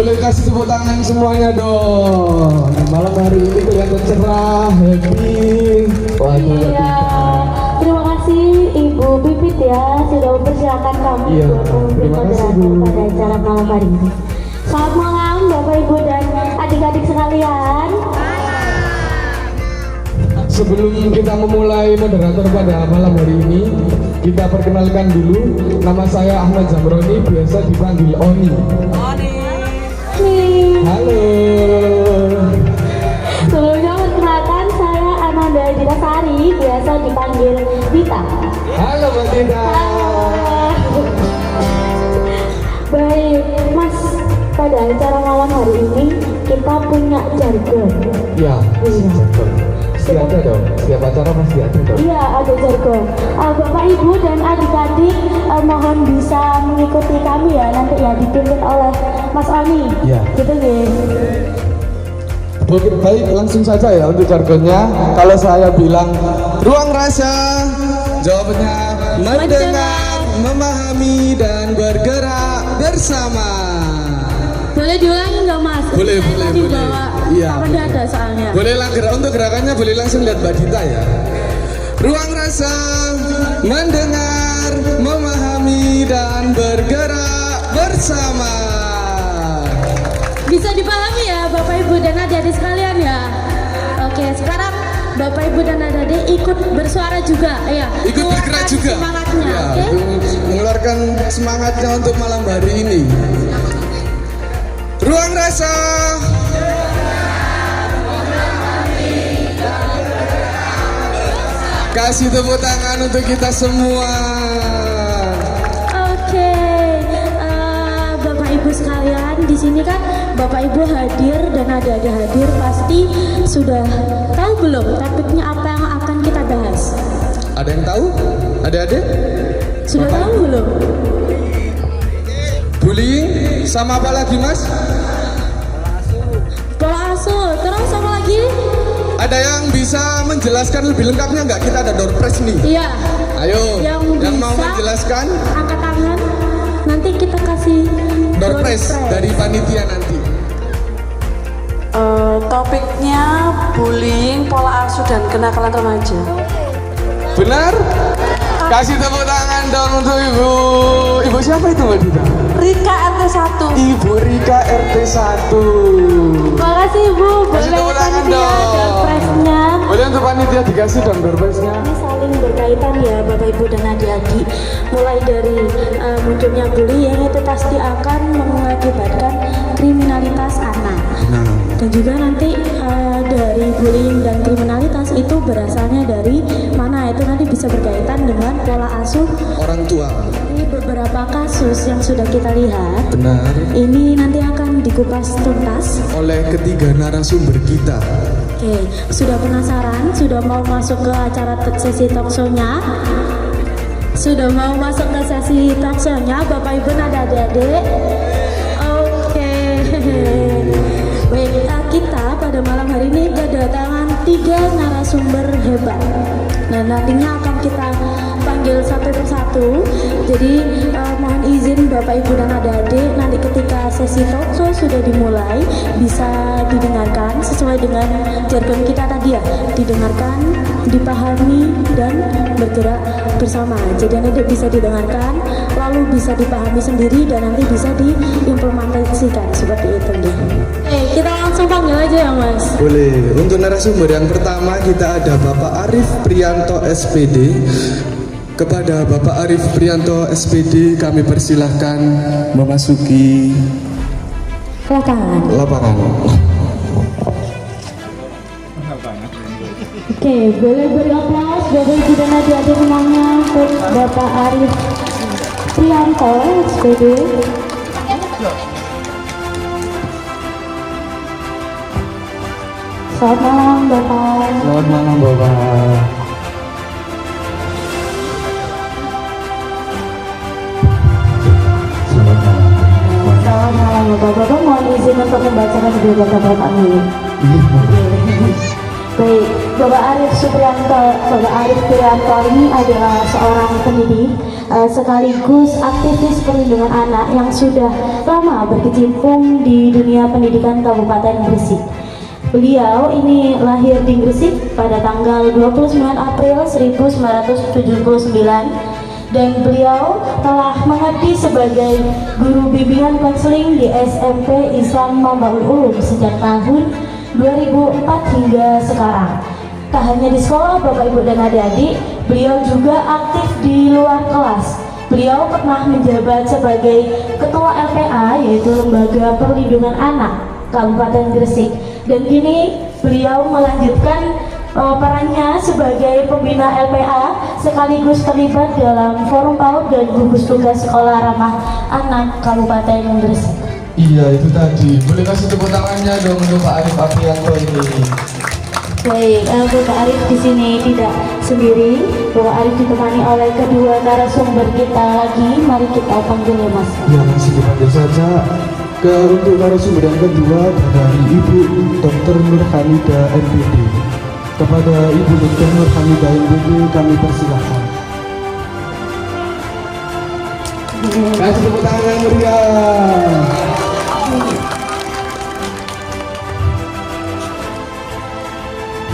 boleh kasih tepuk tangan semuanya dong. Malam hari ini kelihatan cerah, happy. Waduh, iya. Terima kasih Ibu Pipit ya sudah mempersilakan kami Iya, untuk terima kasih, Bu. pada acara malam hari ini. Selamat malam Bapak Ibu dan adik-adik sekalian. Sebelum kita memulai moderator pada malam hari ini, kita perkenalkan dulu. Nama saya Ahmad Zamroni, biasa dipanggil Oni. Halo. Sebelumnya perkenalkan saya Ananda Dinasari, biasa dipanggil Dita. Halo Mbak Dita. Baik, Mas, pada acara malam hari ini kita punya jargon. Ya, jargon. Pasti ada dong. Setiap acara pasti ada dong. Iya, ada jargon. Bapak Ibu dan adik-adik mohon bisa mengikuti kami ya, nanti ya dipimpin oleh Mas Oni. Iya. Gitu deh. Oke, baik, langsung saja ya untuk jargonnya. Kalau saya bilang ruang rasa, jawabannya mendengar, memahami dan bergerak bersama. Boleh diulangi nggak Mas? Boleh. Iya. Apa ada soalnya? Boleh untuk gerakannya boleh langsung lihat Mbak Dita ya. Ruang rasa, mendengar, memahami dan bergerak bersama. Bisa dipahami ya Bapak Ibu dan adik-adik sekalian ya. Oke, sekarang Bapak Ibu dan adik-adik ikut bersuara juga ya. Ikut bergerak juga. Semangatnya, Ya, oke? mengeluarkan semangatnya untuk malam hari ini. Ruang rasa. Kasih tepuk tangan untuk kita semua. Oke, Bapak Ibu sekalian, di sini kan Bapak Ibu hadir dan adik-adik hadir, pasti sudah tahu belum topiknya apa yang akan kita bahas? Ada yang tahu? Adik-adik? Sudah Bapak tahu Ibu? belum? Bullying sama apa lagi Mas? Pola asuh, terus apa lagi? Ada yang bisa menjelaskan lebih lengkapnya nggak? Kita ada door prize nih. Iya. Ayo, yang mau bisa menjelaskan angkat tangan, nanti kita kasih door prize dari panitia nanti. Topiknya bullying, pola asuh dan kenakalan remaja. Benar? Kasih tepuk tangan dong untuk Ibu siapa itu Mbak Dita? Rika RT 1. Ibu Rika RT 1. Makasih Ibu, Kasih boleh tepuk tangan panitia dong. door prize-nya. Boleh untuk panitia dikasih dong door prize-nya. Ini saling berkaitan ya Bapak Ibu dan adik-adik. Mulai dari munculnya bullying itu pasti akan mengakibatkan kriminalitas anak. Nah, Dan juga nanti dari bullying dan kriminalitas itu berasalnya dari mana, itu nanti bisa berkaitan dengan pola asuh. orang tua. Ini beberapa kasus yang sudah kita lihat. Benar. Ini nanti akan dikupas tuntas. Oleh ketiga narasumber kita. Oke, sudah penasaran? Sudah mau masuk ke acara sesi talkshow-nya? Sudah mau masuk ke sesi talkshow-nya Bapak Ibu dan adik-adik? Oke. Baik, kita pada malam hari ini kedatangan 3 narasumber hebat. Nah, nantinya akan kita panggil satu persatu. Jadi mohon izin Bapak Ibu dan adik-adik, nanti ketika sesi talkshow sudah dimulai bisa didengarkan sesuai dengan jargon kita tadi ya, didengarkan, dipahami dan bergerak bersama. Jadi nanti bisa didengarkan, lalu bisa dipahami sendiri dan nanti bisa diimplementasikan seperti itu deh. Kita langsung panggil aja ya Mas. Boleh. Untuk narasumber yang pertama kita ada Bapak Arif Prianto SPD. Kepada Bapak Arif Prianto SPD kami persilahkan memasuki lapangan. Oke, boleh beri aplaus Bapak Ibu dan adik-adik semuanya untuk Bapak Arif Prianto SPD. Selamat malam Bapak. Selamat malam Bapak. Selamat malam Bapak. Mohon izin untuk membacakan sebuah kata kami. Baik, Bapak Arif Prianto ini adalah seorang pendidik sekaligus aktivis perlindungan anak yang sudah lama berkecimpung di dunia pendidikan Kabupaten Gresik. Beliau ini lahir di Gresik pada tanggal 29 April 1979 dan beliau telah mengabdi sebagai guru bimbingan konseling di SMP Islam Mambaul Ulum sejak tahun 2004 hingga sekarang. Tak hanya di sekolah Bapak Ibu dan adik-adik, beliau juga aktif di luar kelas. Beliau pernah menjabat sebagai Ketua LPA, yaitu Lembaga Perlindungan Anak Kabupaten Gresik, dan kini beliau melanjutkan perannya sebagai pembina LPA sekaligus terlibat dalam forum PAUD dan gugus tugas sekolah ramah anak Kabupaten Gresik. Iya, itu tadi. Boleh kasih tepuk tangannya dong untuk Pak Arif Aprianto ini. Baik, Bapak Arif di sini tidak sendiri. Bapak Arif ditemani oleh kedua narasumber kita lagi. Mari kita panggil ya Mas. Ya, masih dipanggil saja. Untuk narasumber yang kedua dari Ibu Dr. Nur Hamidah MPD. Kepada Ibu Dr. Nur Hamidah MPD kami persilahkan. Kasih tepuk tangan yang meriah.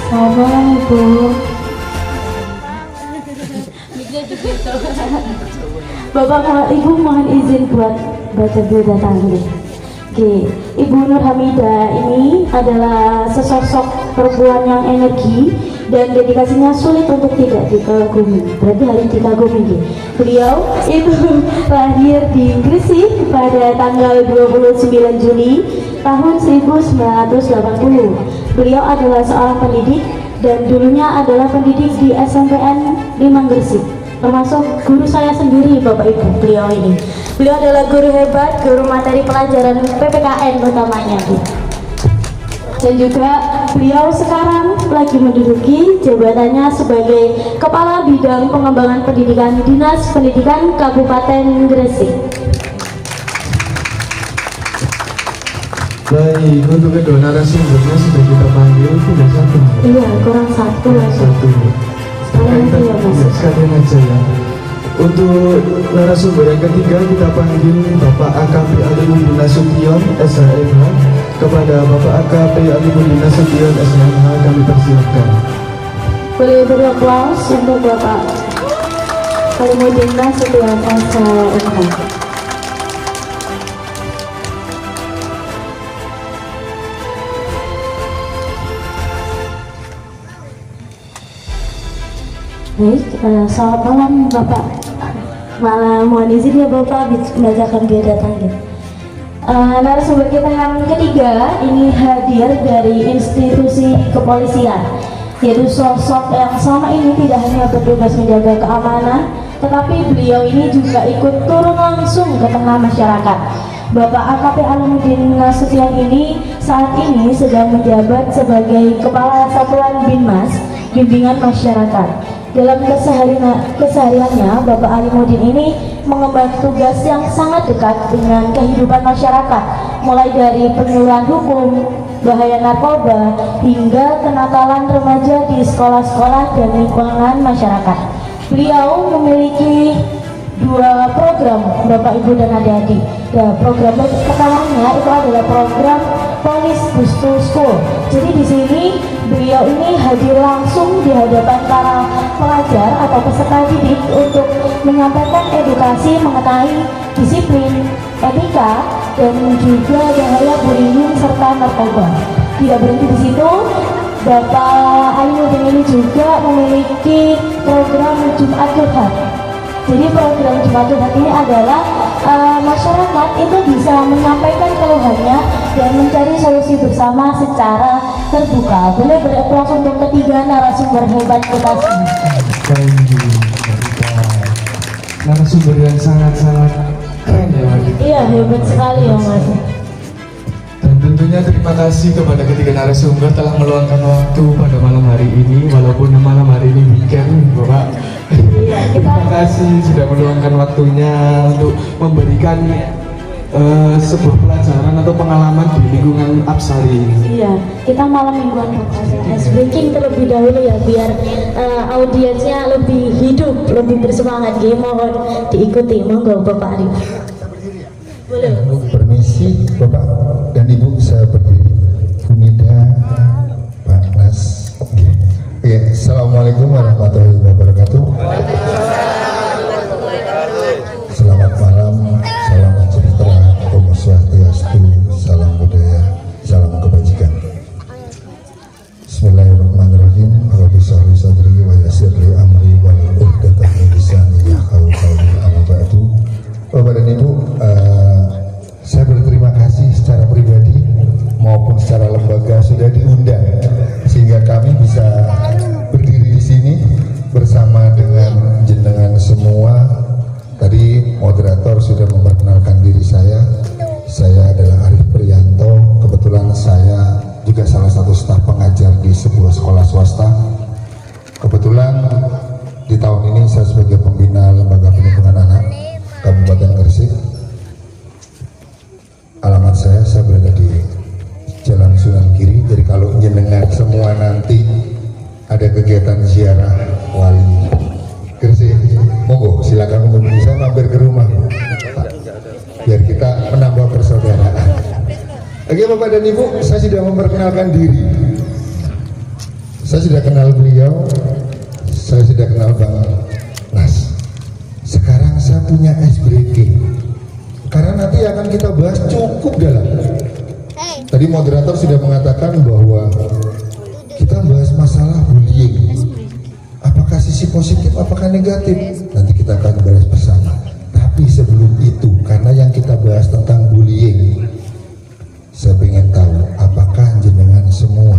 Selamat malam Ibu. Bapak Ibu mohon izin buat baca berita tanggal. Oke, Ibu Nur Hamidah ini adalah sesosok perempuan yang energi dan dedikasinya sulit untuk tidak dikagumi. Berarti harus dikagumi. Beliau itu lahir di Gresik pada tanggal 29 Juli tahun 1980. Beliau adalah seorang pendidik dan dulunya adalah pendidik di SMPN 5 Gresik. Termasuk guru saya sendiri Bapak Ibu, beliau ini. Beliau adalah guru hebat, guru materi pelajaran PPKN utamanya. Dan juga beliau sekarang lagi menduduki jabatannya sebagai Kepala Bidang Pengembangan Pendidikan Dinas Pendidikan Kabupaten Gresik. Baik, untuk kedua narasumbernya sudah kita panggil, tidak satu. Iya, kurang satu. Satu. Sekalian aja ya. Untuk narasumber yang ketiga kita panggil Bapak AKP Alimuddin Nasution SHMH. Kepada Bapak AKP Alimuddin Nasution SHMH kami persilakan. Boleh beri aplaus untuk Bapak Alimuddin Nasution SHMH. Baik, selamat malam Bapak. Malam, mohon izin ya Bapak membacakan biar datang ya. Narasumber kita yang ketiga ini hadir dari institusi kepolisian, yaitu sosok yang selama ini tidak hanya bertugas menjaga keamanan, tetapi beliau ini juga ikut turun langsung ke tengah masyarakat. Bapak AKP Alimuddin Nasution ini saat ini sedang menjabat sebagai Kepala Satuan Binmas, Bimbingan Masyarakat. Dalam kesehariannya, Bapak Alimuddin ini mengemban tugas yang sangat dekat dengan kehidupan masyarakat, mulai dari penyuluhan hukum, bahaya narkoba, hingga kenakalan remaja di sekolah-sekolah dan lingkungan masyarakat. Beliau memiliki dua program Bapak Ibu dan adik-adik. Program pertamanya itu adalah program Police Bus to School. Jadi di sini beliau ini hadir langsung di hadapan para pelajar atau peserta didik untuk menyampaikan edukasi mengenai disiplin, etika, dan juga bahaya bullying serta narkoba. Tidak berhenti di situ, Bapak Alimuddin ini juga memiliki program Jumat Curhat. Jadi program Jumat Curhat ini adalah masyarakat itu bisa menyampaikan keluhannya dan mencari solusi bersama secara terbuka. Boleh beraplaus untuk ketiga narasumber hebat kita semua. Narasumber yang sangat-sangat keren ya Mas. Iya, hebat sekali ya Mas. Dan tentunya terima kasih kepada ketiga narasumber telah meluangkan waktu pada malam hari ini, walaupun malam hari ini weekend Bapak. Iya, Terima kasih sudah meluangkan waktunya untuk memberikan sebuah pelajaran atau pengalaman di lingkungan Apsari ini. Iya, kita malam mingguan ice breaking terlebih dahulu ya, biar audiensnya lebih hidup, lebih bersemangat. Jadi mohon diikuti, monggo Bapak Arif. Boleh. Permisi Bapak dan Ibu, saya berdiri. Bumida, Pak Nas. Ya, Assalamualaikum warahmatullahi wabarakatuh. Selamat malam, salam sejahtera, Om Swastiastu, salam budaya, salam kebajikan. Bismillahirrahmanirrahim. Rabbi shrah li sadri wa yassir li amri wahlul 'uqdatam min lisani yafqahu qawli. Amma ba'du. Bapak dan Ibu, saya berterima kasih secara pribadi maupun secara lembaga sudah diundang sehingga kami bisa berdiri di sini bersama dengan jenengan semua. Tadi moderator sudah memperkenalkan diri saya. Saya adalah Arif Prianto. Kebetulan saya juga salah satu staf pengajar di sebuah sekolah swasta. Kebetulan di tahun ini saya sebagai pembina Lembaga Perlindungan Anak Kabupaten Gresik. Alamat saya berada di Jalan Sunan Giri. Jadi kalau jenengan semua nanti ada kegiatan ziarah wali Gresik, monggo silakan menghubungi saya, mampir ke rumah Pak, biar kita menambah persaudaraan. Oke Bapak dan Ibu, saya sudah memperkenalkan diri. Saya sudah kenal beliau, saya sudah kenal Bang Nas. Sekarang saya punya ice breaking, karena nanti akan kita bahas cukup dalam. Tadi moderator sudah mengatakan bahwa kita bahas masalah bullying. Apakah sisi positif, apakah negatif? Nanti kita akan bahas bersama. Tapi sebelum itu, karena yang kita bahas tentang bullying, saya ingin tahu apakah jenengan semua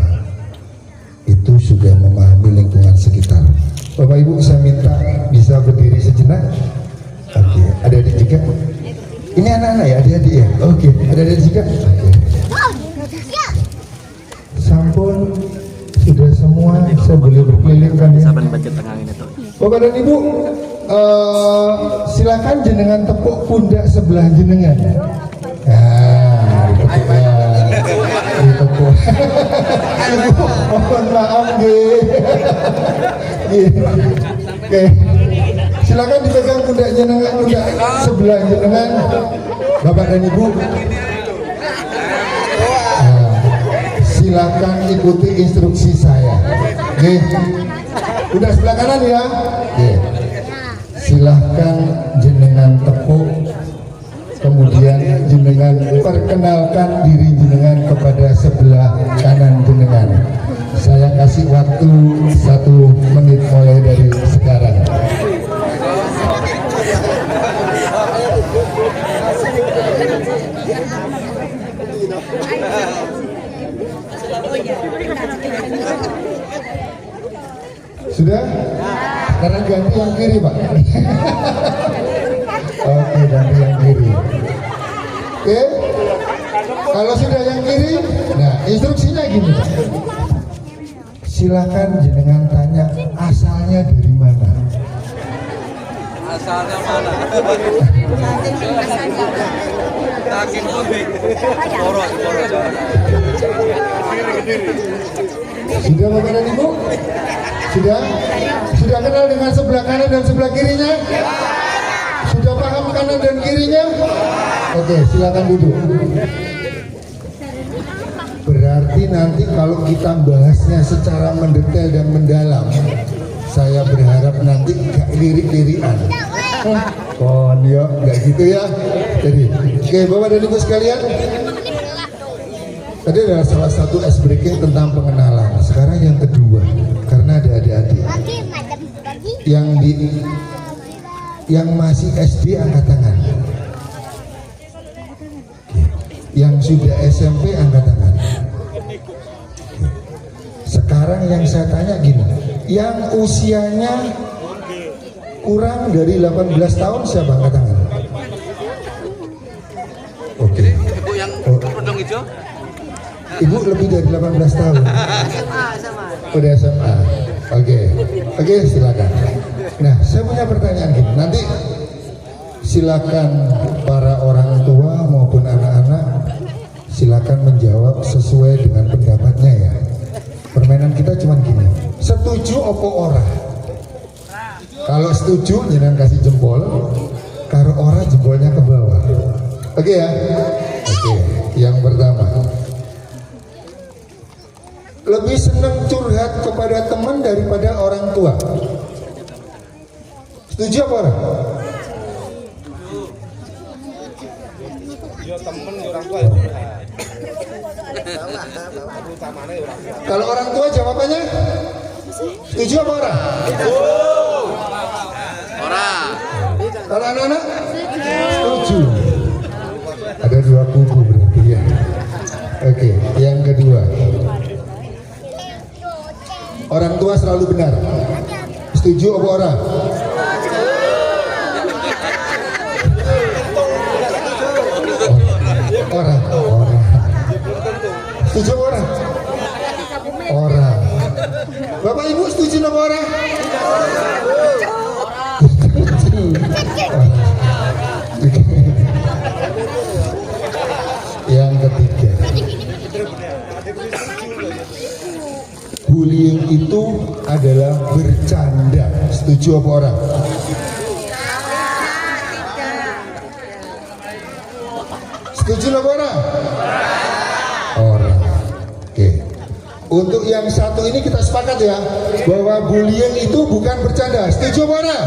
itu sudah memahami lingkungan sekitar. Bapak Ibu, saya minta bisa berdiri sejenak. Oke, ada adik juga? Ini anak-anak ya, adik-adik ya? Oke, ada adik juga? Oke. Sampun sudah semua, saya boleh berkeliling kan ya? Bapak dan Ibu, silakan jenengan tepuk pundak sebelah jenengan. Nah, ditepuk. Mohon maaf Oke, silakan dipegang pundak jenengan, pundak sebelah jenengan, Bapak dan Ibu. Silakan ikuti instruksi saya. Oke, udah sebelah kanan ya. Oke, silahkan jenengan tepuk, kemudian jenengan perkenalkan diri jenengan kepada sebelah kanan jenengan. Saya kasih waktu 1 menit mulai dari sekarang. Sudah? Sekarang ganti yang kiri Pak. Oke, ganti yang kiri. Oke, kalau sudah yang kiri, nah instruksinya gini Pak. Silakan jenengan tanya asalnya dari mana. Asalnya mana? Daging putih. Boros. Sudah Bapak dan Ibu? Sudah? Sudah kenal dengan sebelah kanan dan sebelah kirinya? Sudah paham kanan dan kirinya? Oke, silakan duduk. Berarti nanti kalau kita bahasnya secara mendetail dan mendalam, saya berharap nanti gak lirik-lirikan. Konyo, gak gitu ya. Jadi, oke Bapak dan Ibu sekalian, tadi adalah salah satu ice breaking tentang pengenalan. Sekarang yang kedua, karena ada adik-adik yang masih SD angkat tangan. Oke. Yang sudah SMP angkat tangan. Oke. Sekarang yang saya tanya gini, yang usianya kurang dari 18 tahun siapa angkat tangan? Oke. Ibu yang kerudung hijau? Ibu lebih dari 18 tahun. Udah SMA. Oke, silakan. Nah, saya punya pertanyaan gini. Nanti Silakan para orang tua maupun anak-anak silakan menjawab sesuai dengan pendapatnya ya. Permainan kita cuma gini, setuju opo ora. Kalau setuju jangan kasih jempol, kalau ora jempolnya ke bawah. Oke ya. Oke, yang pertama, lebih senang curhat kepada teman daripada orang tua. Setuju apa ora? Kalau orang tua jawabannya setuju apa ora? Ora. Kalau anak-anak setuju. Ada dua kubu berarti ya. Oke, yang kedua, orang tua selalu benar. Setuju apa ora? Ora. Setuju apa ora? Ora. Bapak Ibu setuju apa ora? Yang ketiga, bullying itu adalah bercanda. Setuju apa orang? Setuju apa orang? Orang. Oke. Untuk yang satu ini kita sepakat ya, bahwa bullying itu bukan bercanda. Setuju apa orang?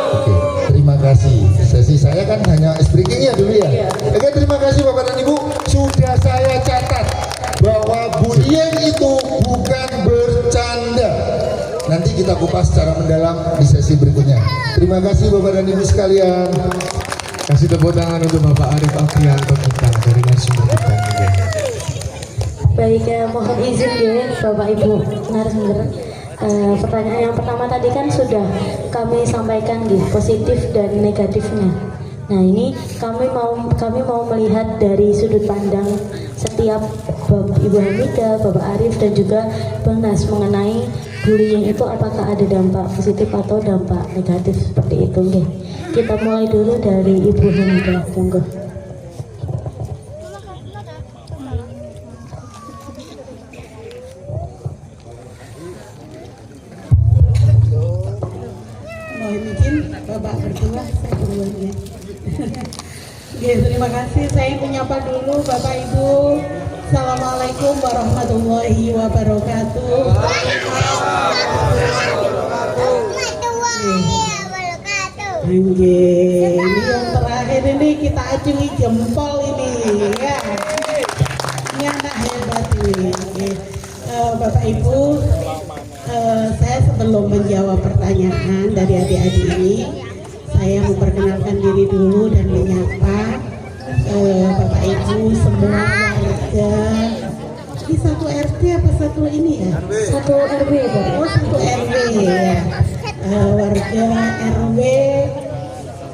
Oke, terima kasih. Sesi saya kan hanya ice breaking ya dulu ya. Oke, terima kasih Bapak dan Ibu. Sudah saya catat bahwa bullying itu bukan bercanda. Nanti kita kupas secara mendalam di sesi berikutnya. Terima kasih Bapak dan Ibu sekalian. Kasih tepuk tangan untuk Bapak Arif Afrianto kita dari narasumber kita. Baik, mohon izin ya Bapak Ibu narasumber. Pertanyaan yang pertama tadi kan sudah kami sampaikan di positif dan negatifnya. Nah ini kami mau melihat dari sudut pandang setiap Ibu Hamidah, Bapak Arif dan juga Bang Nas mengenai bullying itu apakah ada dampak positif atau dampak negatif seperti itu. Oke. Kita mulai dulu dari Ibu Hamidah, monggo. Mohon izin Bapak berdua, saya duluan ya. Oke, terima kasih. Saya menyapa dulu Bapak Ibu. Assalamualaikum warahmatullahi wabarakatuh. Ini yang terakhir ini kita acungi jempol ini ya. Ini anak hebat ini. Bapak Ibu, saya sebelum menjawab pertanyaan dari adik-adik ini, saya memperkenalkan diri dulu dan menyapa Bapak Ibu semua warga. Ini satu RT apa satu ini ya? Satu RW, Pak. Oh, satu RW ya. Warga RW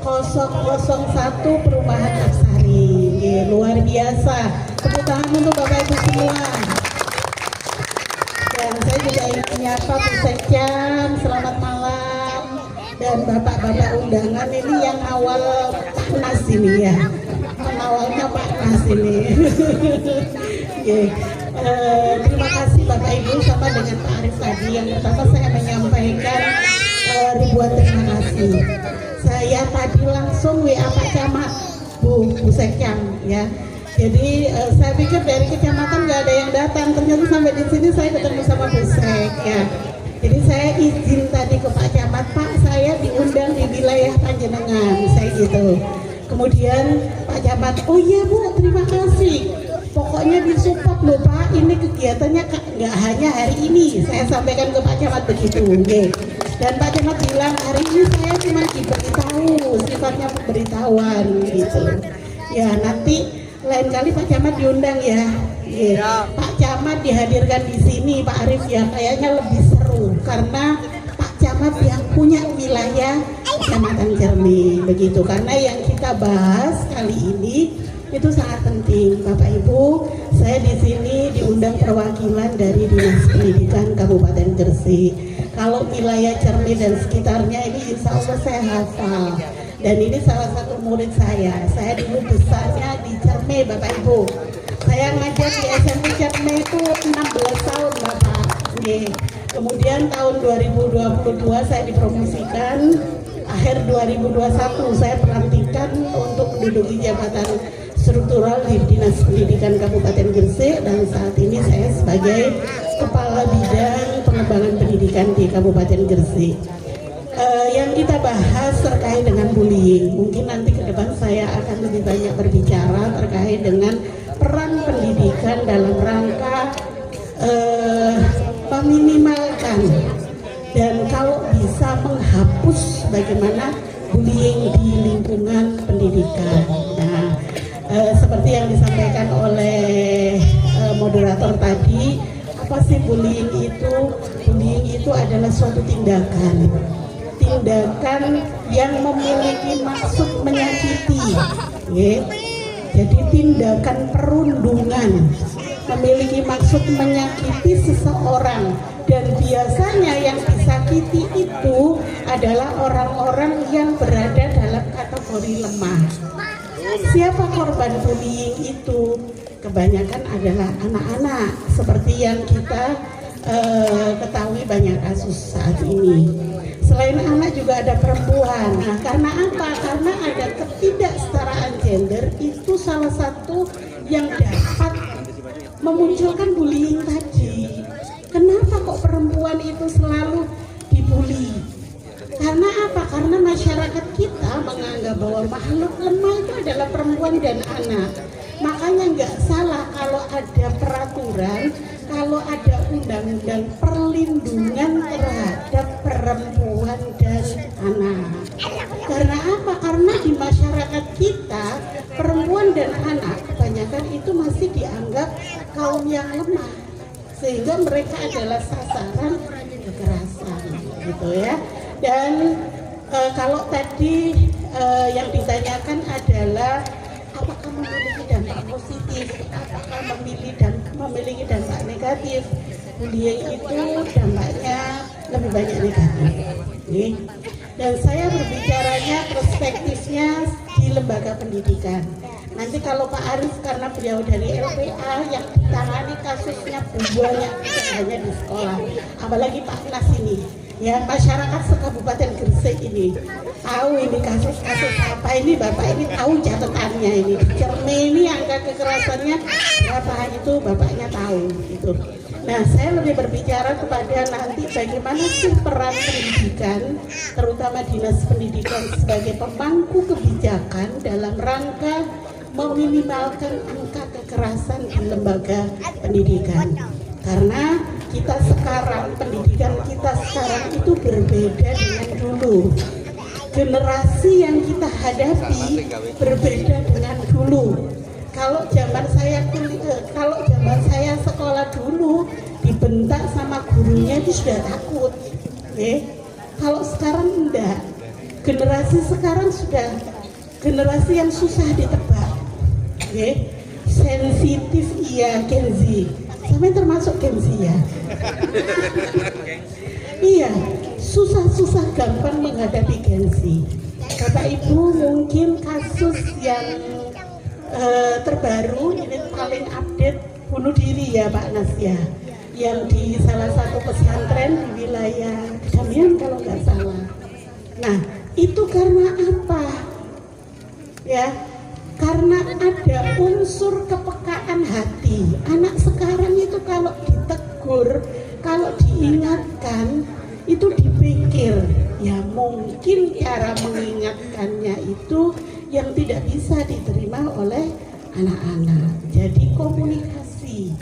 001 Perumahan Aksari. Luar biasa. Tepuk tangan untuk Bapak Ibu semua. Dan saya juga ingin menyapa Bu Sekjan, selamat malam. Dan bapak-bapak undangan ini yang awal Pak Nas ini ya. Awalnya Pak Nas ini. Terima kasih Bapak Ibu, sama dengan Pak Arif tadi. Yang pertama saya menyampaikan ribuan terima kasih. Saya tadi langsung WA Pak Camat, Bu Sekjan ya. Jadi saya pikir dari kecamatan nggak ada yang datang, ternyata sampai di sini saya ketemu sama Bu Sek ya. Jadi saya izin tadi ke Pak Camat, Pak saya diundang di wilayah Panjenengan, saya gitu. Kemudian Pak Camat, oh iya Bu, terima kasih. Pokoknya disupport loh Pak, ini kegiatannya nggak hanya hari ini. Saya sampaikan ke Pak Camat begitu, okay. Dan Pak Camat bilang hari ini saya cuma diberitahu, sifatnya pemberitahuan gitu. Ya nanti lain kali Pak Camat diundang ya. Pak Camat dihadirkan di sini Pak Arif ya, kayaknya lebih seru karena Pak Camat yang punya wilayah Kecamatan Cermi begitu. Karena yang kita bahas kali ini itu sangat penting Bapak Ibu. Saya di sini diundang perwakilan dari Dinas Pendidikan Kabupaten Gresik. Kalau wilayah Cermi dan sekitarnya ini insya Allah saya hafal. Dan ini salah satu murid saya. Saya dulu besarnya di Cerme, Bapak Ibu. Saya ngajar di SMP Cerme itu 16 tahun, Bapak. Nih. Kemudian tahun 2022 saya dipromosikan. Akhir 2021 saya pelantikan untuk menduduki jabatan struktural di Dinas Pendidikan Kabupaten Gresik, dan saat ini saya sebagai Kepala Bidang Pengembangan Pendidikan di Kabupaten Gresik. Yang kita bahas terkait dengan bullying, mungkin nanti ke depan saya akan lebih banyak berbicara terkait dengan peran pendidikan dalam rangka meminimalkan dan kalau bisa menghapus bagaimana bullying di lingkungan pendidikan. Nah, seperti yang disampaikan oleh moderator tadi, apa sih bullying itu? Bullying itu adalah suatu tindakan yang memiliki maksud menyakiti, ya. Jadi tindakan perundungan memiliki maksud menyakiti seseorang, dan biasanya yang disakiti itu adalah orang-orang yang berada dalam kategori lemah. Siapa korban bullying itu? Kebanyakan adalah anak-anak, seperti yang kita ketahui banyak kasus saat ini. Selain anak juga ada perempuan. Nah, karena apa? Karena ada ketidaksetaraan gender, itu salah satu yang dapat memunculkan bullying tadi. Kenapa kok perempuan itu selalu dibully? Karena apa? Karena masyarakat kita menganggap bahwa makhluk lemah itu adalah perempuan dan anak. Makanya nggak salah kalau ada peraturan, kalau ada undang-undang perlindungan terhadap perempuan dan anak. Karena apa? Karena di masyarakat kita perempuan dan anak kebanyakan itu masih dianggap kaum yang lemah, sehingga mereka adalah sasaran kekerasan, gitu ya. Dan kalau tadi yang ditanyakan adalah apakah memiliki dampak positif, apakah memiliki dampak negatif. Bullying itu dampaknya lebih banyak negatif. Dan saya berbicaranya perspektifnya di lembaga pendidikan. Nanti kalau Pak Arif, karena beliau dari LPA yang ditangani kasusnya banyak, bukan hanya di sekolah, apalagi Pak Nas ini, ya masyarakat sekabupaten Gresik ini tahu ini kasus-kasus apa ini, Bapak ini tahu catatannya ini. Di Cerme ini angka kekerasannya berapa itu Bapaknya tahu gitu. Nah, saya lebih berbicara kepada nanti bagaimana sih peran pendidikan, terutama Dinas Pendidikan sebagai pemangku kebijakan dalam rangka meminimalkan angka kekerasan di lembaga pendidikan. Karena kita sekarang, pendidikan kita sekarang itu berbeda dengan dulu. Generasi yang kita hadapi berbeda dengan dulu. Kalau zaman saya sekolah dulu dibentak sama gurunya itu sudah takut. Kalau sekarang enggak. Generasi sekarang sudah generasi yang susah ditebak. Sensitif iya, Gen Z. Sampai termasuk Gen Z ya. Iya, susah-susah gampang menghadapi Gen Z. Bapak Ibu, mungkin kasus yang terbaru ini paling update bunuh diri ya Pak Nas ya, yang di salah satu pesantren di wilayah Damian kalau nggak salah. Nah, itu karena apa? Ya, karena ada unsur kepekaan hati. Anak sekarang itu kalau ditegur, kalau diingatkan, itu dipikir, ya mungkin cara mengingatkannya itu yang tidak bisa diterima oleh anak-anak. Jadi komunikasi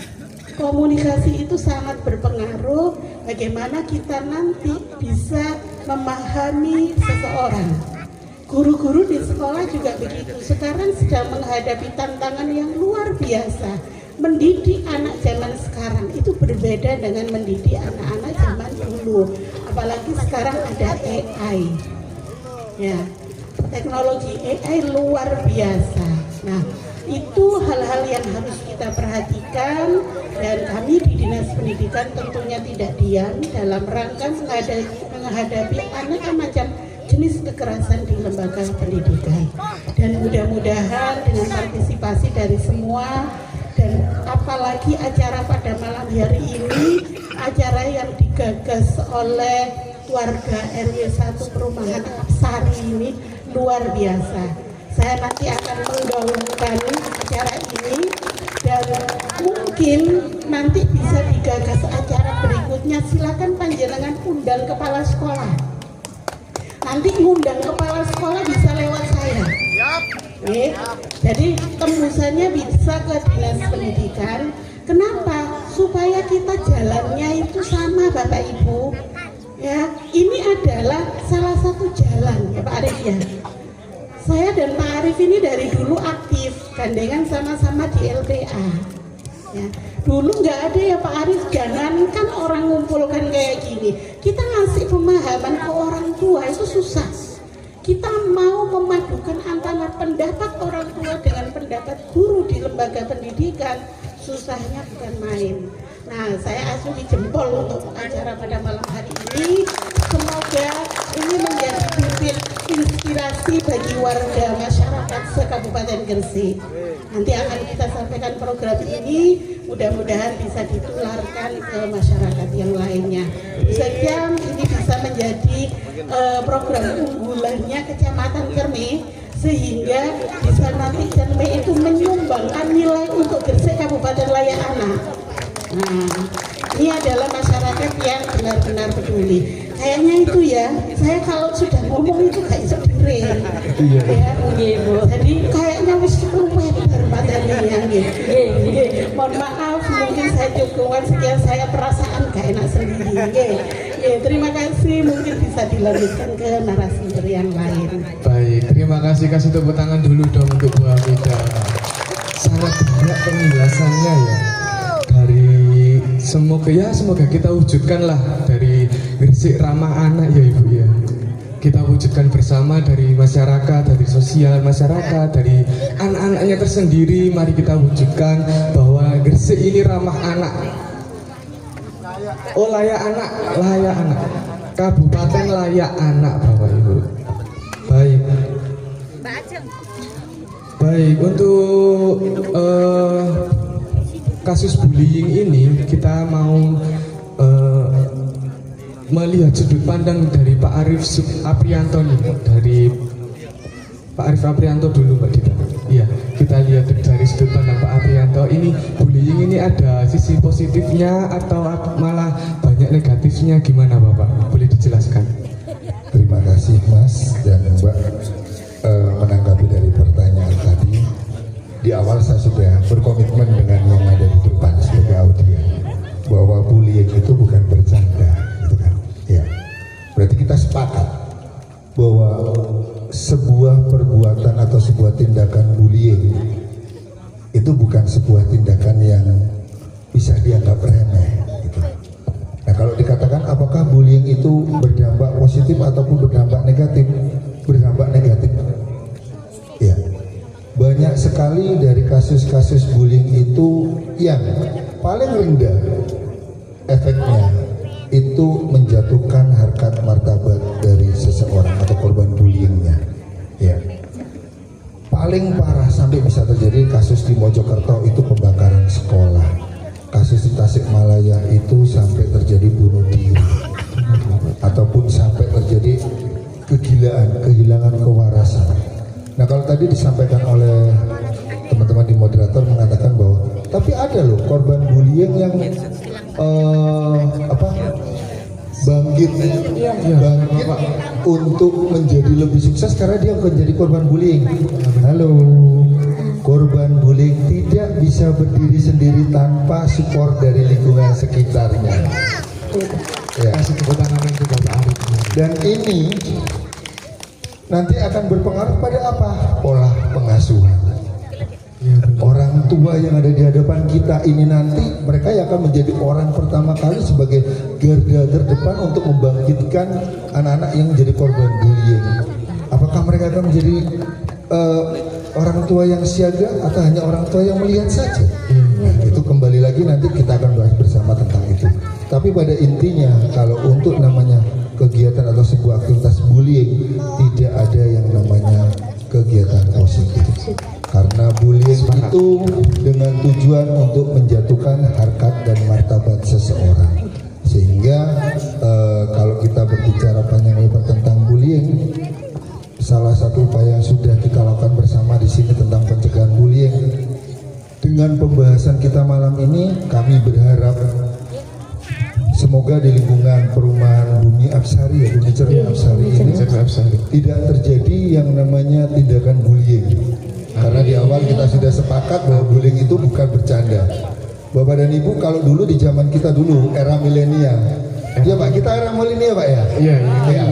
itu sangat berpengaruh bagaimana kita nanti bisa memahami seseorang. Guru-guru di sekolah juga begitu. Sekarang sedang menghadapi tantangan yang luar biasa. Mendidik anak zaman sekarang itu berbeda dengan mendidik anak-anak zaman dulu. Apalagi sekarang ada AI. Ya, teknologi AI luar biasa. Nah, itu hal-hal yang harus kita perhatikan, dan kami di Dinas Pendidikan tentunya tidak diam dalam rangka menghadapi aneka macam jenis kekerasan di lembaga pendidikan. Dan mudah-mudahan dengan partisipasi dari semua, dan apalagi acara pada malam hari ini, acara yang digagas oleh warga RW 1 Perumahan Sari ini luar biasa. Saya nanti akan menggaungkan acara ini, dan mungkin nanti bisa digagas acara berikutnya. Silakan panjenengan undang kepala sekolah. Nanti ngundang kepala sekolah bisa lewat saya. Jadi tembusannya bisa ke dinas pendidikan. Kenapa? Supaya kita jalannya itu sama, Bapak Ibu. Ya, ini adalah salah satu jalan ya Pak Arif ya. Saya dan Pak Arif ini dari dulu aktif, gandengan sama-sama di LPA. Ya, dulu nggak ada ya Pak Arif, jangankan orang ngumpulkan kayak gini, kita ngasih pemahaman ke orang tua itu susah. Kita mau memadukan antara pendapat orang tua dengan pendapat guru di lembaga pendidikan, susahnya bukan main. Nah, saya acungi jempol untuk acara pada malam hari ini. Semoga ini menjadi bibit inspirasi bagi warga masyarakat se-Kabupaten Gresik. Nanti akan kita sampaikan program ini, mudah-mudahan bisa ditularkan ke masyarakat yang lainnya. Saja ini bisa menjadi program unggulannya Kecamatan Cerme, sehingga bisa nanti Cerme itu menyumbangkan nilai untuk Gresik Kabupaten Layak Anak. Nah, ini adalah masyarakat yang benar-benar peduli. Kayaknya itu ya, saya kalau sudah ngomong itu gak bisa diren. Ya, gitu. Jadi kayaknya wis luwih matanya gitu. Mohon maaf, mungkin saya cukupan sekian, saya perasaan gak enak sendiri. Terima kasih, mungkin bisa dilanjutkan ke narasumber yang lain. Baik, terima kasih. Kasih tepuk tangan dulu dong untuk Bu Hamida. Sangat banyak penjelasannya ya. Semoga kita wujudkanlah dari Gresik ramah anak ya Ibu ya. Kita wujudkan bersama dari masyarakat, dari sosial masyarakat, dari anak-anaknya tersendiri. Mari kita wujudkan bahwa Gresik ini ramah anak. Oh, layak anak, Kabupaten layak anak Bapak Ibu. Baik, untuk kasus bullying ini kita mau melihat sudut pandang dari Pak Arif Aprianto nih, dari Pak Arif Aprianto dulu Mbak Dita. Iya, kita lihat dari sudut pandang Pak Aprianto, ini bullying ini ada sisi positifnya atau malah banyak negatifnya, gimana Bapak? Boleh dijelaskan? Terima kasih Mas dan Mbak menanggapi dari pertanyaan tadi. Di awal saya sudah berkomitmen dengan yang ada di depan sebagai audien bahwa bullying itu bukan bercanda, gitu kan? Ya, berarti kita sepakat bahwa sebuah perbuatan atau sebuah tindakan bullying itu bukan sebuah tindakan yang bisa dianggap remeh, gitu. Nah, kalau dikatakan apakah bullying itu berdampak positif ataupun berdampak negatif? Berdampak negatif. Ya. Banyak sekali dari kasus-kasus bullying itu yang paling rendah efeknya itu menjatuhkan harkat martabat dari seseorang atau korban bullyingnya. Ya. Paling parah sampai bisa terjadi kasus di Mojokerto itu pembakaran sekolah. Kasus di Tasikmalaya itu sampai terjadi bunuh diri. Ataupun sampai terjadi kehilangan kewarasan. Nah, kalau tadi disampaikan oleh teman-teman di moderator mengatakan bahwa tapi ada loh korban bullying yang bangkit untuk menjadi lebih sukses karena dia menjadi korban bullying. Halo, korban bullying tidak bisa berdiri sendiri tanpa support dari lingkungan sekitarnya. Ya. Kasih tepuk tangan untuk Bapak Arif. Dan ini nanti akan berpengaruh pada apa? Pola pengasuhan. Orang tua yang ada di hadapan kita ini nanti mereka yang akan menjadi orang pertama kali sebagai garda terdepan untuk membangkitkan anak-anak yang menjadi korban bullying. Apakah mereka akan menjadi orang tua yang siaga atau hanya orang tua yang melihat saja? Nah, itu kembali lagi nanti kita akan bahas bersama tentang itu. Tapi pada intinya kalau untuk namanya kegiatan atau sebuah aktivitas bullying, tidak ada yang namanya kegiatan positif. Karena bullying itu dengan tujuan untuk menjatuhkan harkat dan martabat seseorang. Sehingga kalau kita berbicara panjang lebar tentang bullying, salah satu upaya yang sudah kita lakukan bersama di sini tentang pencegahan bullying. Dengan pembahasan kita malam ini, kami berharap semoga di lingkungan perumahan Bumi Apsari, Bumi Cermin Apsari ini tidak terjadi yang namanya tindakan bullying. Karena di awal kita sudah sepakat bahwa bullying itu bukan bercanda. Bapak dan Ibu, kalau dulu di zaman kita dulu era milenial, ya Pak, kita era milenial Pak ya. Iya,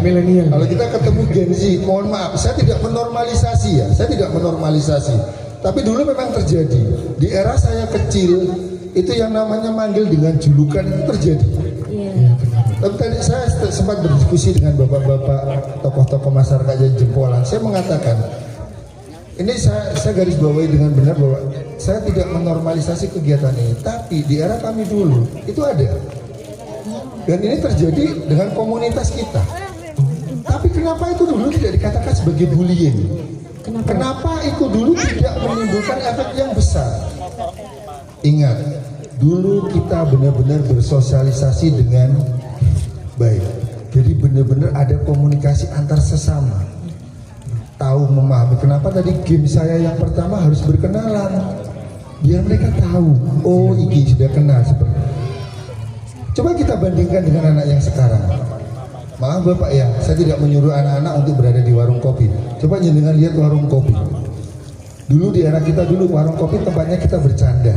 milenial. Kalau kita ketemu Gen Z, mohon maaf, saya tidak menormalisasi ya, saya tidak menormalisasi. Tapi dulu memang terjadi. Di era saya kecil, itu yang namanya manggil dengan julukan itu terjadi. Iya. Tapi tadi saya sempat berdiskusi dengan bapak-bapak tokoh-tokoh masyarakat yang jempolan. Saya mengatakan, ini saya garis bawahi dengan benar bahwa saya tidak menormalisasi kegiatan ini. Tapi di era kami dulu itu ada. Dan ini terjadi dengan komunitas kita. Tapi kenapa itu dulu tidak dikatakan sebagai bullying? Kenapa itu dulu tidak menimbulkan efek yang besar? Ingat, dulu kita benar-benar bersosialisasi dengan baik. Jadi benar-benar ada komunikasi antar sesama. Tahu memahami kenapa tadi game saya yang pertama harus berkenalan. Biar mereka tahu, oh ini sudah kenal seperti. Coba kita bandingkan dengan anak yang sekarang. Maaf Bapak ya, saya tidak menyuruh anak-anak untuk berada di warung kopi. Coba jenengan lihat warung kopi. Dulu di era kita dulu warung kopi tempatnya kita bercanda,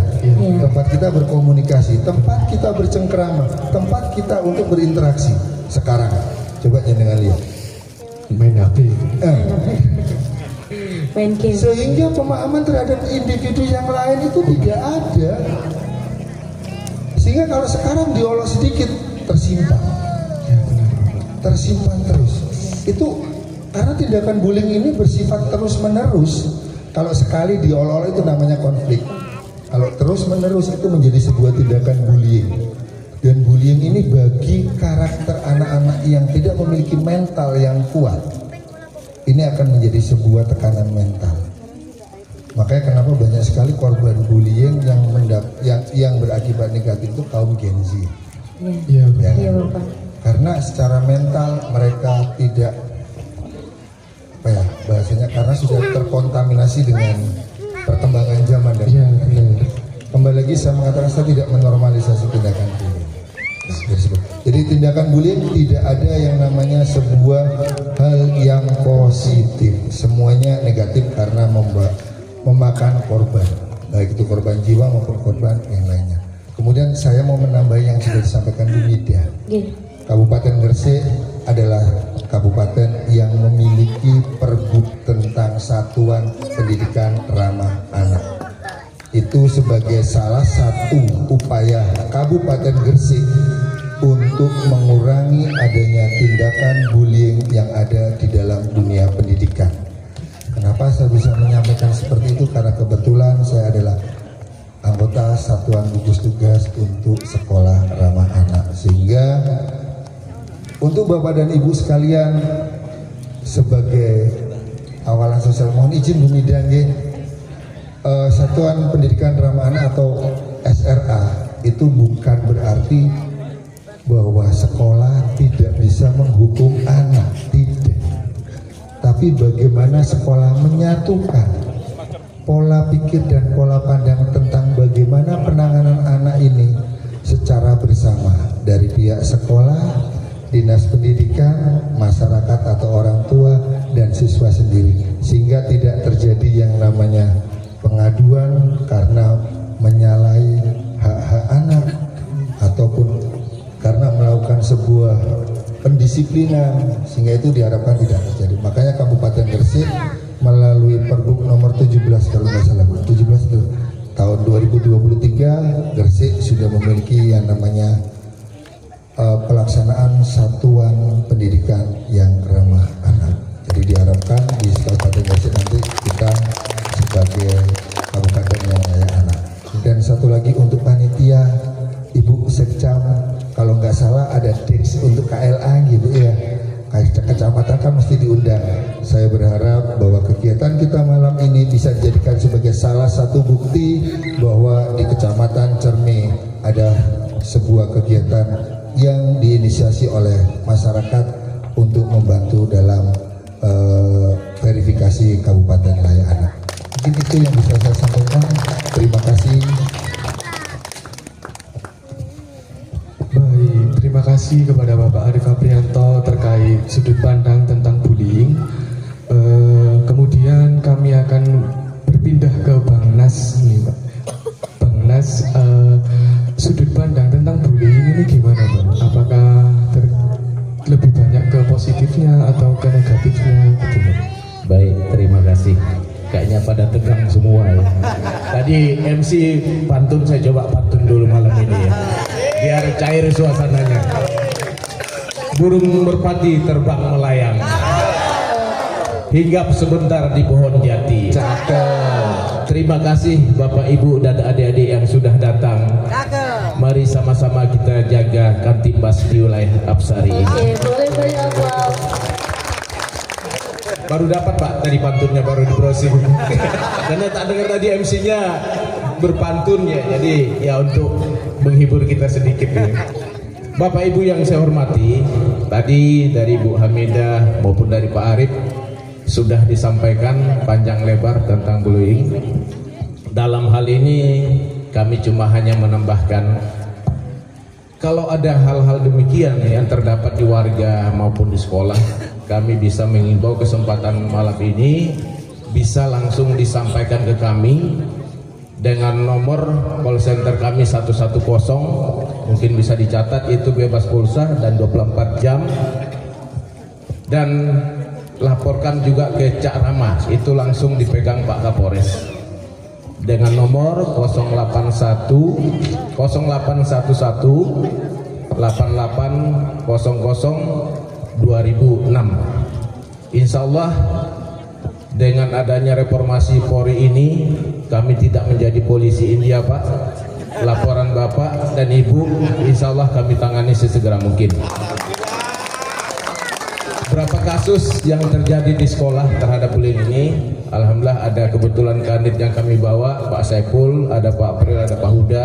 tempat kita berkomunikasi, tempat kita bercengkrama, tempat kita untuk berinteraksi. Sekarang, coba jenengan lihat. Main HP. Main game. Sehingga pemahaman terhadap individu yang lain itu tidak ada. Sehingga kalau sekarang diolah sedikit tersimpan. Tersimpan terus. Itu karena tindakan bullying ini bersifat terus menerus. Kalau sekali diolok-olok itu namanya konflik. Kalau terus menerus itu menjadi sebuah tindakan bullying. Dan bullying ini bagi karakter anak-anak yang tidak memiliki mental yang kuat, ini akan menjadi sebuah tekanan mental. Makanya kenapa banyak sekali korban bullying yang berakibat negatif itu kaum Gen Z. Iya, Iya Bapak. Karena secara mental mereka tidak bahasanya karena sudah terkontaminasi dengan perkembangan zaman dan kembali lagi saya mengatakan saya tidak menormalisasi tindakan bullying. Jadi tindakan bullying tidak ada yang namanya sebuah hal yang positif, semuanya negatif karena memakan korban, baik itu korban jiwa maupun korban yang lainnya. Kemudian saya mau menambah yang sudah disampaikan Bu Mida. Kabupaten Gresik adalah kabupaten yang memiliki perbuk tentang satuan pendidikan ramah anak. Itu sebagai salah satu upaya Kabupaten Gresik untuk mengurangi adanya tindakan bullying yang ada di dalam dunia pendidikan. Kenapa saya bisa menyampaikan seperti itu? Karena kebetulan saya adalah anggota Satuan Gugus Tugas untuk Sekolah Ramah Anak. Sehingga untuk Bapak dan Ibu sekalian, sebagai awalan sosial mohon izin Bu Midang, Satuan Pendidikan Ramah Anak atau SRA itu bukan berarti bahwa sekolah tidak bisa menghukum anak, tidak. Tapi bagaimana sekolah menyatukan pola pikir dan pola pandang tentang bagaimana penanganan anak ini secara bersama dari pihak sekolah, dinas pendidikan, masyarakat atau orang tua dan siswa sendiri, sehingga tidak terjadi yang namanya pengaduan karena menyalahi hak-hak anak ataupun karena melakukan sebuah pendisiplinan, sehingga itu diharapkan tidak terjadi. Makanya Kabupaten Gresik melalui Perbuk nomor 17 kalau nggak salah 17 itu tahun 2023 Gresik sudah memiliki yang namanya pelaksanaan satuan pendidikan yang ramah anak. Jadi diharapkan di Kabupaten Gresik nanti kita sebagai kabupaten yang layak anak. Dan satu lagi untuk panitia Ibu Sekcam, kalau nggak salah ada deks untuk KLA gitu ya. Kecamatan kan mesti diundang. Saya berharap bahwa kegiatan kita malam ini bisa dijadikan sebagai salah satu bukti bahwa di Kecamatan Cerme ada sebuah kegiatan yang diinisiasi oleh masyarakat untuk membantu dalam verifikasi Kabupaten Layak Anak. Mungkin itu yang bisa saya sampaikan. Terima kasih. Baik, terima kasih kepada Bapak Arif Aprianto terkait sudut pandang tentang bullying. Kemudian kami akan berpindah ke Bang Nas nih, Pak. Bang Nas, sudut pandang tentang bullying ini gimana, Bang? Apakah lebih banyak ke positifnya atau ke negatifnya? Gitu, Baik, terima kasih. Kayaknya pada tegang semua ya. Tadi MC pantun, saya coba pantun dulu malam ini ya, biar cair suasananya. Burung merpati terbang melayang, hinggap sebentar di pohon jati. Cakep. Terima kasih Bapak Ibu dan adik-adik yang sudah datang. Mari sama-sama kita jaga Kantibas di wilayah Apsari ini. Oke, boleh beri aplaus. Baru dapat Pak, tadi pantunnya baru di browsing. Karena tak dengar tadi MC-nya berpantun ya, jadi ya untuk menghibur kita sedikit ya. Bapak Ibu yang saya hormati, tadi dari Bu Hamidah maupun dari Pak Arif sudah disampaikan panjang lebar tentang bullying. Dalam hal ini kami cuma hanya menambahkan, kalau ada hal-hal demikian yang terdapat di warga maupun di sekolah, kami bisa mengimbau kesempatan malam ini bisa langsung disampaikan ke kami dengan nomor call center kami 110, mungkin bisa dicatat, itu bebas pulsa dan 24 jam, dan laporkan juga ke Cak Rama, itu langsung dipegang Pak Kapolres dengan nomor 081 0811 8800 2006. Insya Allah dengan adanya reformasi Polri ini, kami tidak menjadi polisi India Pak. Laporan Bapak dan Ibu insya Allah kami tangani sesegera mungkin. Berapa kasus yang terjadi di sekolah terhadap bullying ini, alhamdulillah ada kebetulan kanit yang kami bawa, Pak Saiful, ada Pak April, ada Pak Huda.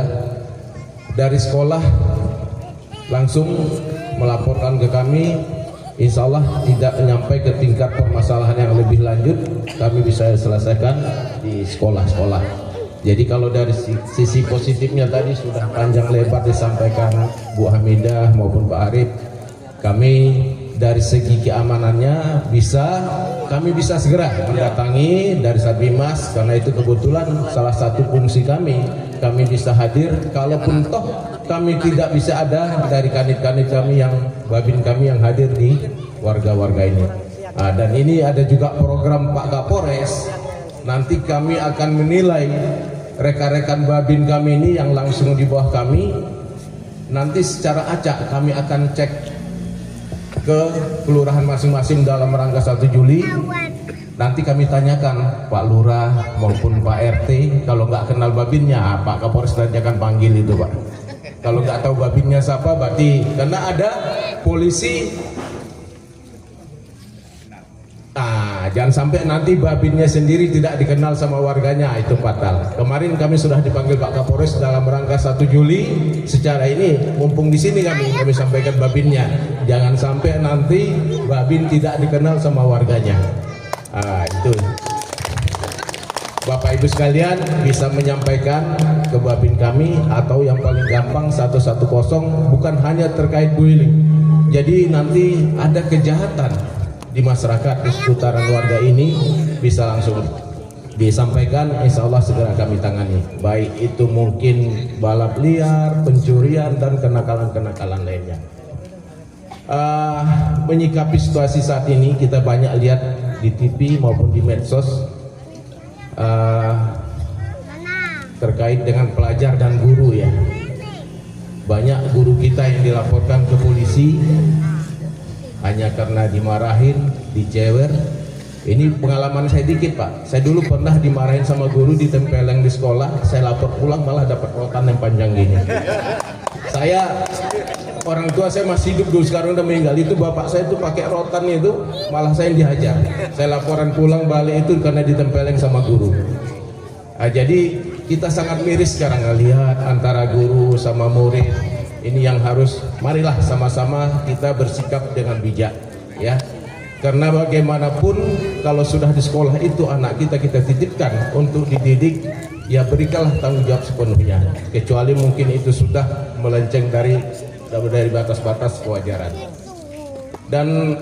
Dari sekolah langsung melaporkan ke kami, insya Allah tidak menyampai ke tingkat permasalahan yang lebih lanjut, kami bisa selesaikan di sekolah-sekolah. Jadi kalau dari sisi positifnya tadi sudah panjang lebar disampaikan Bu Hamidah maupun Pak Arif, kami dari segi keamanannya kami bisa segera mendatangi dari Satbimas, karena itu kebetulan salah satu fungsi kami bisa hadir. Kalaupun toh kami tidak bisa ada, dari kanit-kanit kami yang babin kami yang hadir di warga-warga ini. Dan ini ada juga program Pak Kapolres, nanti kami akan menilai rekan-rekan babin kami ini yang langsung di bawah kami, nanti secara acak kami akan cek ke kelurahan masing-masing dalam rangka 1 Juli. Nanti kami tanyakan Pak Lurah maupun Pak RT, kalau nggak kenal babinnya Pak Kapolres nanti akan panggil itu Pak. Kalau nggak tahu babinnya siapa, berarti karena ada polisi. Jangan sampai nanti babinnya sendiri tidak dikenal sama warganya, itu fatal. Kemarin kami sudah dipanggil Pak Kapolres dalam rangka 1 Juli. Secara ini mumpung di sini kami sampaikan babinnya. Jangan sampai nanti babin tidak dikenal sama warganya. Itu. Bapak Ibu sekalian bisa menyampaikan ke babin kami, atau yang paling gampang 110, bukan hanya terkait bullying. Jadi nanti ada kejahatan di masyarakat di seputaran warga ini, bisa langsung disampaikan, insya Allah segera kami tangani. Baik itu mungkin balap liar, pencurian, dan kenakalan-kenakalan lainnya. Menyikapi situasi saat ini, kita banyak lihat di TV maupun di medsos terkait dengan pelajar dan guru ya. Banyak guru kita yang dilaporkan ke polisi hanya karena dimarahin, dicewer. Ini pengalaman saya dikit Pak. Saya dulu pernah dimarahin sama guru, ditempeleng di sekolah. Saya lapor pulang malah dapat rotan yang panjang gini. Saya orang tua saya masih hidup dulu, sekarang udah meninggal. Itu bapak saya itu pakai rotan itu, malah saya yang dihajar. Saya laporan pulang balik itu karena ditempeleng sama guru. Nah, jadi kita sangat miris sekarang lihat antara guru sama murid. Ini yang harus, marilah sama-sama kita bersikap dengan bijak, ya. Karena bagaimanapun kalau sudah di sekolah itu anak kita titipkan untuk dididik, ya berikanlah tanggung jawab sepenuhnya. Kecuali mungkin itu sudah melenceng dari batas-batas kewajaran. Dan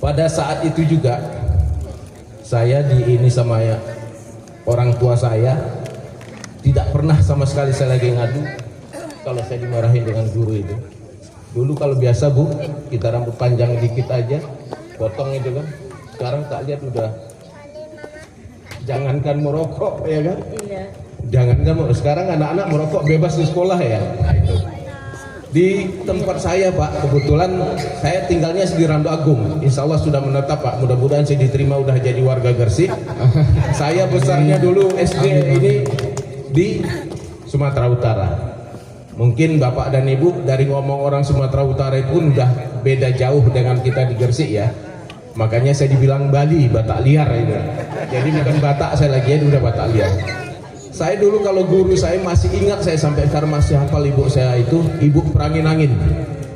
pada saat itu juga saya ini sama ya, orang tua saya tidak pernah sama sekali saya lagi ngadu kalau saya dimarahin dengan guru itu. Dulu kalau biasa Bu, kita rambut panjang dikit aja, potong itu kan. Sekarang tak lihat udah, jangankan merokok ya kan? Iya. Jangankan merokok, sekarang anak-anak merokok bebas di sekolah ya. Nah, itu. Di tempat saya Pak, kebetulan saya tinggalnya di Randu Agung. Insya Allah sudah menetap Pak, mudah-mudahan saya diterima udah jadi warga Gresik. Saya besarnya dulu SD ini di Sumatera Utara. Mungkin Bapak dan Ibu dari ngomong orang Sumatera Utara pun udah beda jauh dengan kita di Gresik ya. Makanya saya dibilang Bali, Batak liar itu. Jadi bukan Batak saya lagi, udah Batak liar. Saya dulu kalau guru saya masih ingat, saya sampai sekarang masih hafal ibu saya itu, Ibu Perangin-angin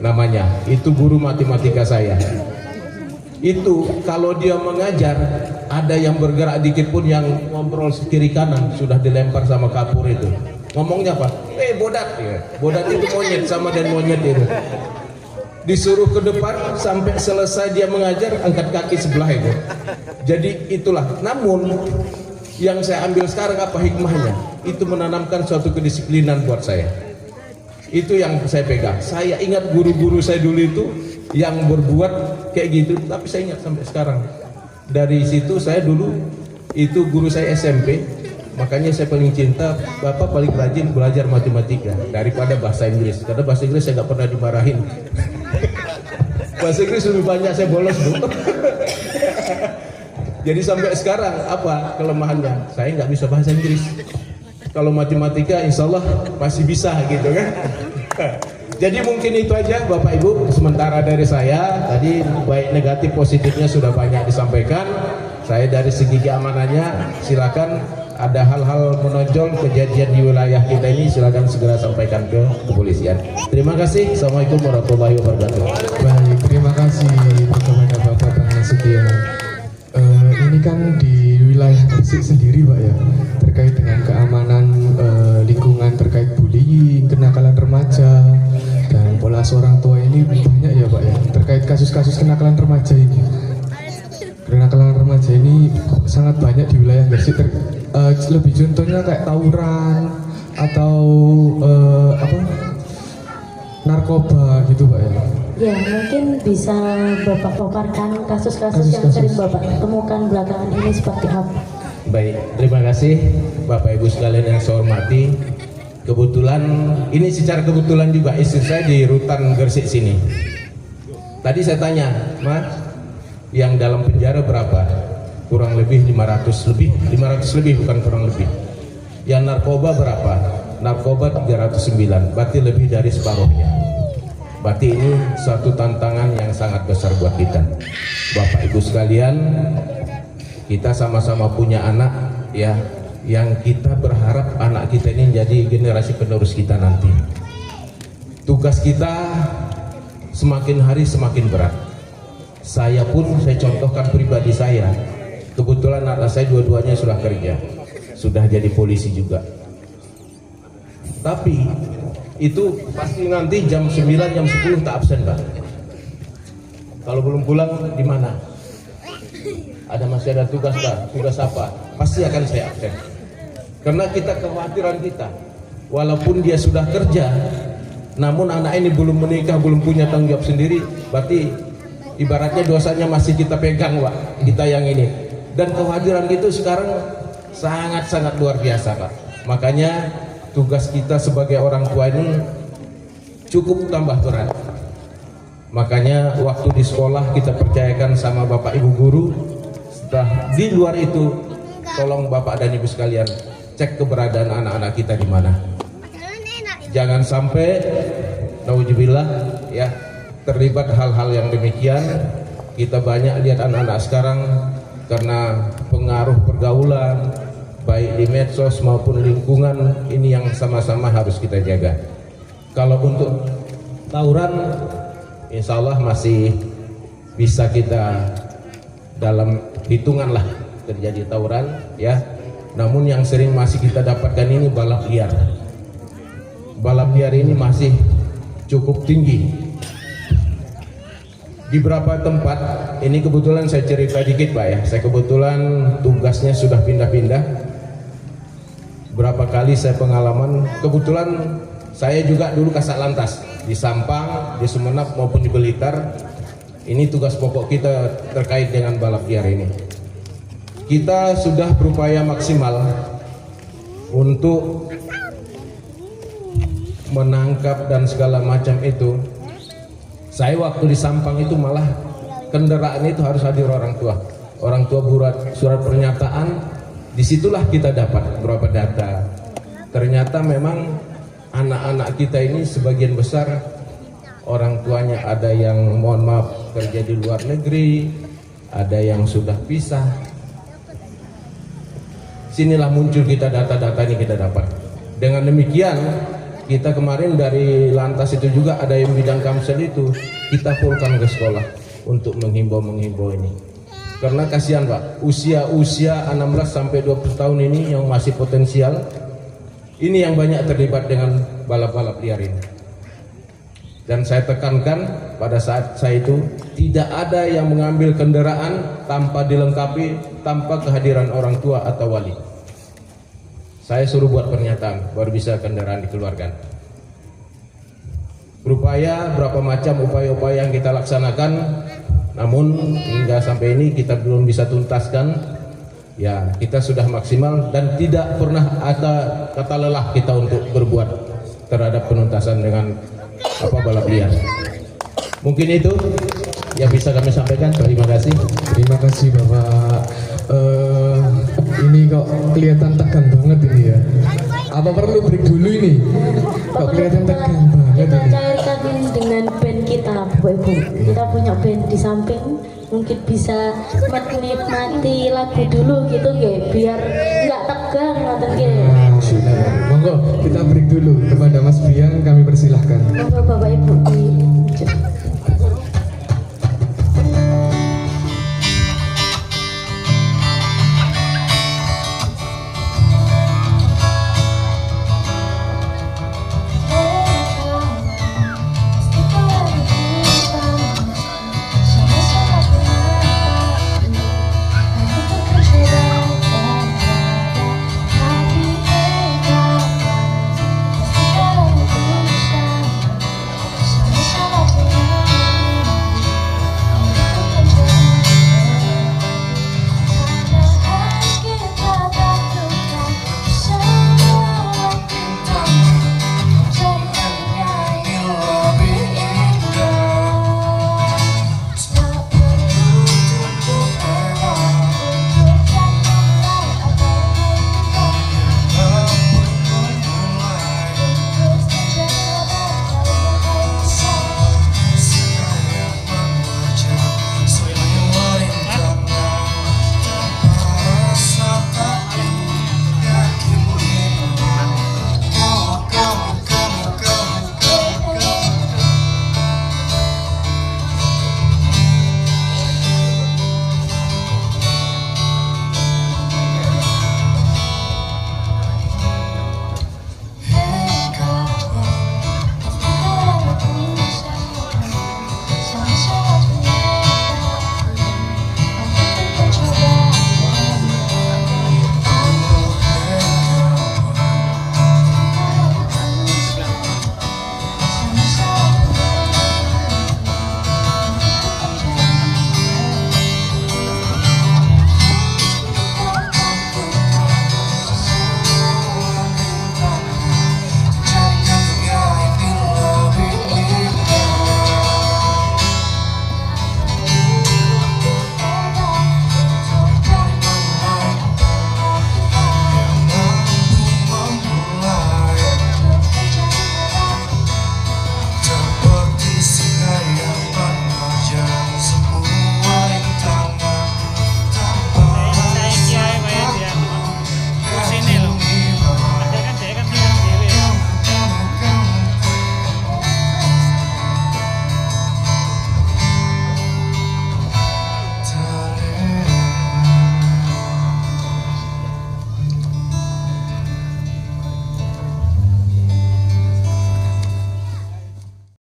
namanya. Itu guru matematika saya. Itu kalau dia mengajar, ada yang bergerak dikit pun yang ngobrol kiri kanan sudah dilempar sama kapur itu. Ngomongnya apa? Bodat ya. Bodat itu monyet, sama dan monyet itu. Disuruh ke depan sampai selesai dia mengajar, angkat kaki sebelah itu. Jadi itulah. Namun yang saya ambil sekarang apa hikmahnya? Itu menanamkan suatu kedisiplinan buat saya. Itu yang saya pegang. Saya ingat guru-guru saya dulu itu yang berbuat kayak gitu, tapi saya ingat sampai sekarang. Dari situ saya dulu itu guru saya SMP. Makanya saya paling cinta, Bapak paling rajin belajar matematika daripada bahasa Inggris. Karena bahasa Inggris saya nggak pernah dimarahin. Bahasa Inggris lebih banyak saya bolos Bu. Jadi sampai sekarang apa kelemahannya? Saya nggak bisa bahasa Inggris. Kalau matematika insya Allah masih bisa gitu kan. Jadi mungkin itu aja Bapak Ibu sementara dari saya. Tadi baik negatif positifnya sudah banyak disampaikan. Saya dari segi keamanannya silakan ada hal-hal menonjol kejadian di wilayah kita ini silakan segera sampaikan ke kepolisian. Terima kasih. Assalamualaikum warahmatullahi wabarakatuh. Baik, terima kasih kepada Bapak Bang Nasution. Ini kan di wilayah Gresik sendiri Pak ya, terkait dengan keamanan lingkungan, terkait bullying, kenakalan remaja dan pola seorang tua ini banyak ya Pak ya, terkait kasus-kasus kenakalan remaja ini. Kenakalan remaja ini sangat banyak di wilayah Gresik. Lebih contohnya kayak tawuran atau narkoba gitu Pak ya. Ya, mungkin bisa Bapak paparkan kasus-kasus yang sering Bapak temukan belakangan ini seperti apa? Baik, terima kasih Bapak Ibu sekalian yang saya hormati. Kebetulan, ini secara kebetulan juga istri saya di Rutan Gresik sini. Tadi saya tanya, Mas, yang dalam penjara berapa? Kurang lebih 500 lebih bukan kurang lebih. Yang narkoba berapa? Narkoba 309, berarti lebih dari separuhnya. Berarti ini suatu tantangan yang sangat besar buat kita. Bapak Ibu sekalian, kita sama-sama punya anak ya, yang kita berharap anak kita ini jadi generasi penerus kita nanti. Tugas kita semakin hari semakin berat. Saya pun, saya contohkan pribadi saya. Kebetulan anak saya dua-duanya sudah kerja, sudah jadi polisi juga. Tapi itu pasti nanti jam 9, jam 10 tak absen Pak. Kalau belum pulang di mana? Masih ada tugas Pak, tugas apa? Pasti akan saya absen. Karena kita kekhawatiran kita, walaupun dia sudah kerja, namun anak ini belum menikah, belum punya tanggung jawab sendiri, berarti ibaratnya dosanya masih kita pegang Pak, kita yang ini. Dan kekhawatiran itu sekarang sangat-sangat luar biasa Pak. Makanya tugas kita sebagai orang tua ini cukup tambah berat. Makanya waktu di sekolah kita percayakan sama Bapak Ibu guru. Setelah di luar itu, tolong Bapak dan Ibu sekalian cek keberadaan anak-anak kita di mana. Jangan sampai Nauzubillah ya, terlibat hal-hal yang demikian. Kita banyak lihat anak-anak sekarang karena pengaruh pergaulan baik di medsos maupun lingkungan, ini yang sama-sama harus kita jaga. Kalau untuk tawuran, insya Allah masih bisa kita dalam hitungan lah terjadi tawuran ya. Namun yang sering masih kita dapatkan ini balap liar. Balap liar ini masih cukup tinggi. Di beberapa tempat, ini kebetulan saya cerita dikit Pak ya. Saya kebetulan tugasnya sudah pindah-pindah. Berapa kali saya pengalaman, kebetulan saya juga dulu Kasat Lantas di Sampang, di Sumeneb maupun di Blitar. Ini tugas pokok kita terkait dengan balap liar ini. Kita sudah berupaya maksimal untuk menangkap dan segala macam itu. Saya waktu di Sampang itu malah kendaraan itu harus hadir orang tua. Orang tua buat surat pernyataan, disitulah kita dapat beberapa data. Ternyata memang anak-anak kita ini sebagian besar orang tuanya ada yang mohon maaf kerja di luar negeri, ada yang sudah pisah. Sinilah muncul kita data-data ini kita dapat. Dengan demikian kita kemarin dari Lantas itu juga ada yang bidang Kamsel itu kita fullkan ke sekolah untuk menghimbau ini. Karena kasihan Pak, usia 16 sampai 20 tahun ini yang masih potensial, ini yang banyak terlibat dengan balap-balap liar ini. Dan saya tekankan pada saat saya itu tidak ada yang mengambil kendaraan tanpa dilengkapi, tanpa kehadiran orang tua atau wali. Saya suruh buat pernyataan baru bisa kendaraan dikeluarkan. Berupaya berapa macam upaya-upaya yang kita laksanakan, namun hingga sampai ini kita belum bisa tuntaskan. Ya, kita sudah maksimal dan tidak pernah ada kata lelah kita untuk berbuat terhadap penuntasan dengan balap liar. Mungkin itu yang bisa kami sampaikan. Terima kasih. Terima kasih Bapak. Ini kok kelihatan tegang banget ini ya. Apa perlu break dulu ini? Kok kelihatan tegang banget Kita ini? cairkan dengan band kita, Bapak Ibu. Kita punya band di samping, mungkin bisa menikmati lagu dulu gitu ya, biar nggak tegang ngoten nggih. Monggo kita break dulu. Kepada Mas Biang kami persilahkan. Monggo, Bapak.